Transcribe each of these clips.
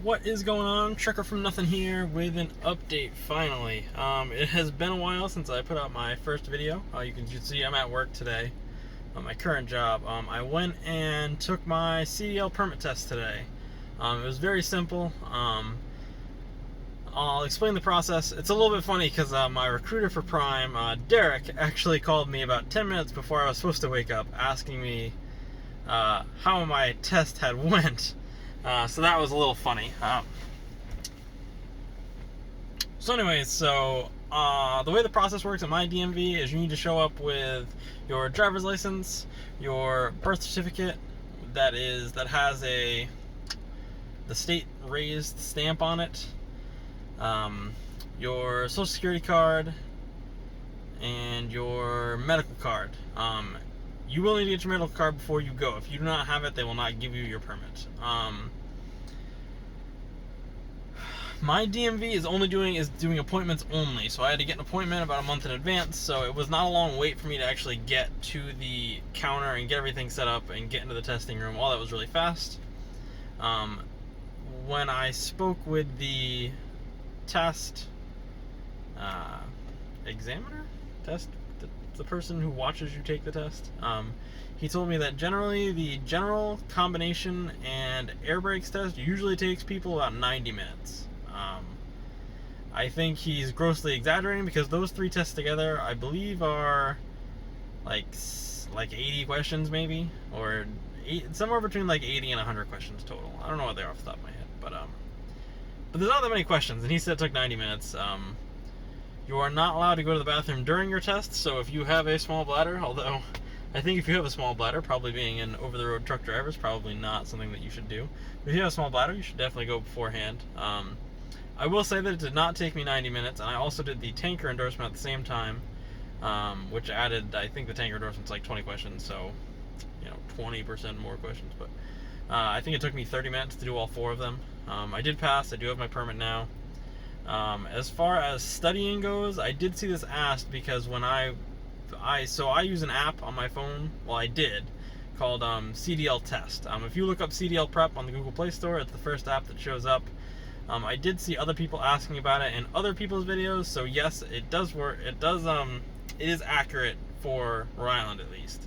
What is going on? TruckerFromNothing here with an update finally. It has been a while since I put out my first video. You can just see I'm at work today on my current job. I went and took my CDL permit test today. It was very simple. I'll explain the process. It's a little bit funny because my recruiter for Prime, Derek, actually called me about 10 minutes before I was supposed to wake up asking me how my test had went. So that was a little funny. So anyways, the way the process works at my DMV is you need to show up with your driver's license, your birth certificate that has the state raised stamp on it, your social security card, and your medical card. You will need to get your medical card before you go. If you do not have it, they will not give you your permit. My DMV is doing appointments only, so I had to get an appointment about a month in advance, so it was not a long wait for me to actually get to the counter and get everything set up and get into the testing room. All that was really fast. When I spoke with the test examiner? The person who watches you take the test, he told me that generally the general, combination, and air brakes test usually takes people about 90 minutes. I think he's grossly exaggerating because those three tests together, I believe, are like 80 questions maybe, or somewhere between like 80 and 100 questions total. I don't know what they are off the top of my head, but there's not that many questions, and he said it took 90 minutes. You are not allowed to go to the bathroom during your test, so if you have a small bladder, although I think if you have a small bladder, probably being an over-the-road truck driver is probably not something that you should do. But if you have a small bladder, you should definitely go beforehand. I will say that it did not take me 90 minutes, and I also did the tanker endorsement at the same time, which added, I think the tanker endorsement's like 20 questions, so, 20% more questions. But I think it took me 30 minutes to do all four of them. I did pass. I do have my permit now. As far as studying goes, I did see this asked because when I use an app on my phone, well I did, called CDL Test. If you look up CDL Prep on the Google Play Store, it's the first app that shows up. I did see other people asking about it in other people's videos, so yes, it does work. It is accurate for Rhode Island at least.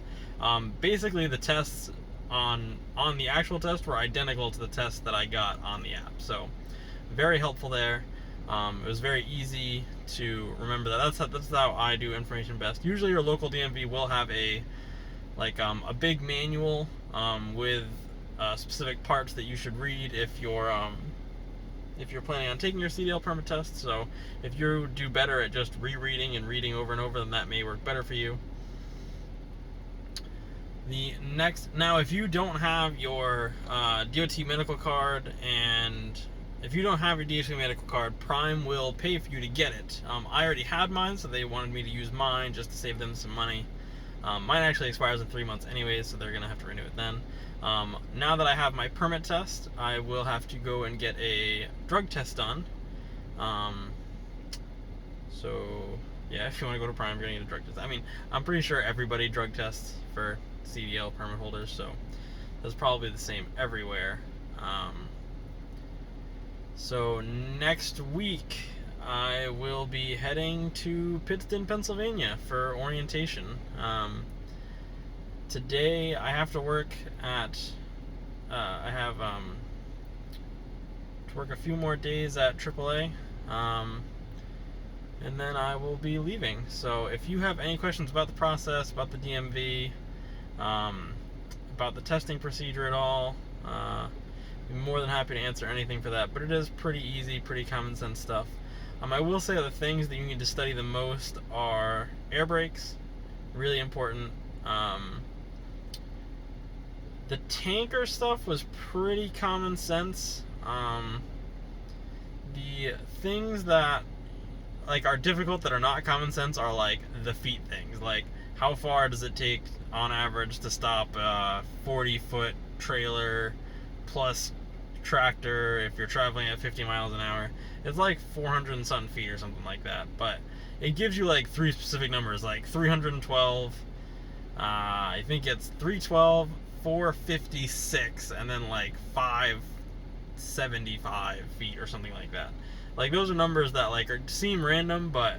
Basically the tests on the actual test were identical to the tests that I got on the app, so very helpful there. It was very easy to remember that. That's how I do information best. Usually your local DMV will have a big manual with specific parts that you should read if you're planning on taking your CDL permit test. So if you do better at just rereading and reading over and over, then that may work better for you. Now if you don't have your DOT medical card, and if you don't have your DOT medical card, Prime will pay for you to get it. I already had mine, so they wanted me to use mine just to save them some money. Mine actually expires in 3 months anyways, so they're going to have to renew it then. Now that I have my permit test, I will have to go and get a drug test done. So, yeah, if you want to go to Prime, you're going to need a drug test. I mean, I'm pretty sure everybody drug tests for CDL permit holders, so that's probably the same everywhere. So next week, I will be heading to Pittston, Pennsylvania for orientation. Today I have to work at, I have to work a few more days at AAA, and then I will be leaving. So if you have any questions about the process, about the DMV, about the testing procedure at all, I'm more than happy to answer anything for that, but it is pretty easy, pretty common sense stuff. I will say the things that you need to study the most are air brakes, really important. The tanker stuff was pretty common sense. The ththings that are difficult that are not common sense are like the feet things, like how far does it take on average to stop a 40-foot trailer plus tractor if you're traveling at 50 miles an hour. It's like 400 and something feet or something like that, but it gives you like three specific numbers, like 312, I think it's 312, 456, and then like 5 75 feet or something like that. Like, those are numbers that like seem random, but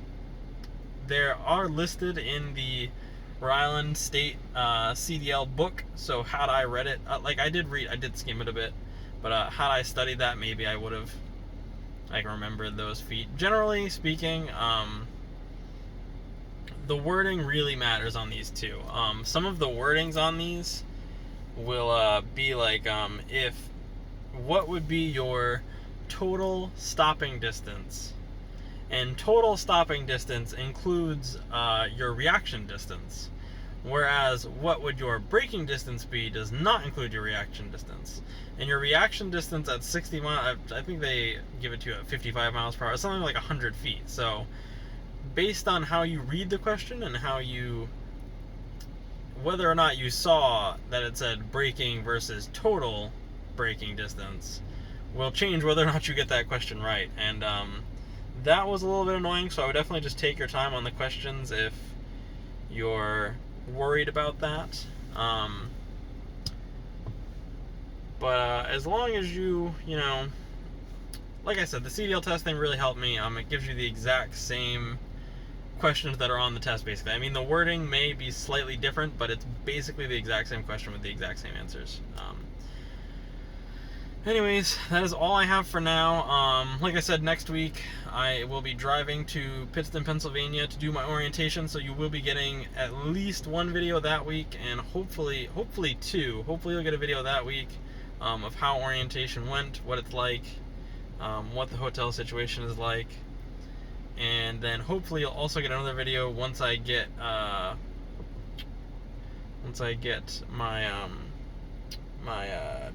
there are listed in the Rhode Island State CDL book. So had I read it, like I did skim it a bit, but had I studied that, maybe I would have like remembered those feet. Generally speaking, the wording really matters on these too. Some of the wordings on these will be like, what would be your total stopping distance? And total stopping distance includes your reaction distance. Whereas what would your braking distance be does not include your reaction distance. And your reaction distance at 60 miles, I think they give it to you at 55 miles per hour, something like 100 feet. So based on how you read the question and whether or not you saw that it said braking versus total braking distance, will change whether or not you get that question right. And that was a little bit annoying, so I would definitely just take your time on the questions if you're worried about that. But as long as you know, like I said, the CDL test thing really helped me. It gives you the exact same questions that are on the test, basically. I mean, the wording may be slightly different, but it's basically the exact same question with the exact same answers. Anyways, that is all I have for now. Like I said, next week I will be driving to Pittston, Pennsylvania to do my orientation, so you will be getting at least one video that week, and hopefully two. Hopefully you'll get a video that week of how orientation went, what it's like, what the hotel situation is like, and then hopefully you'll also get another video once I get my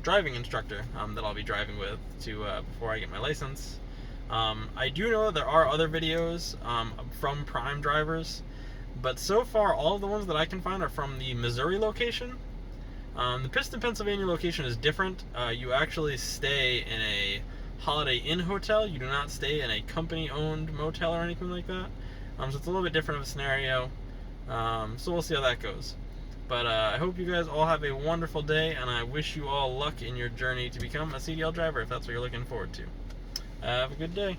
driving instructor that I'll be driving with before I get my license. I do know that there are other videos from Prime drivers, but so far all of the ones that I can find are from the Missouri location. The Pittston, Pennsylvania location is different. You actually stay in a Holiday Inn hotel. You do not stay in a company-owned motel or anything like that. So it's a little bit different of a scenario. So we'll see how that goes. But I hope you guys all have a wonderful day, and I wish you all luck in your journey to become a CDL driver if that's what you're looking forward to. Have a good day.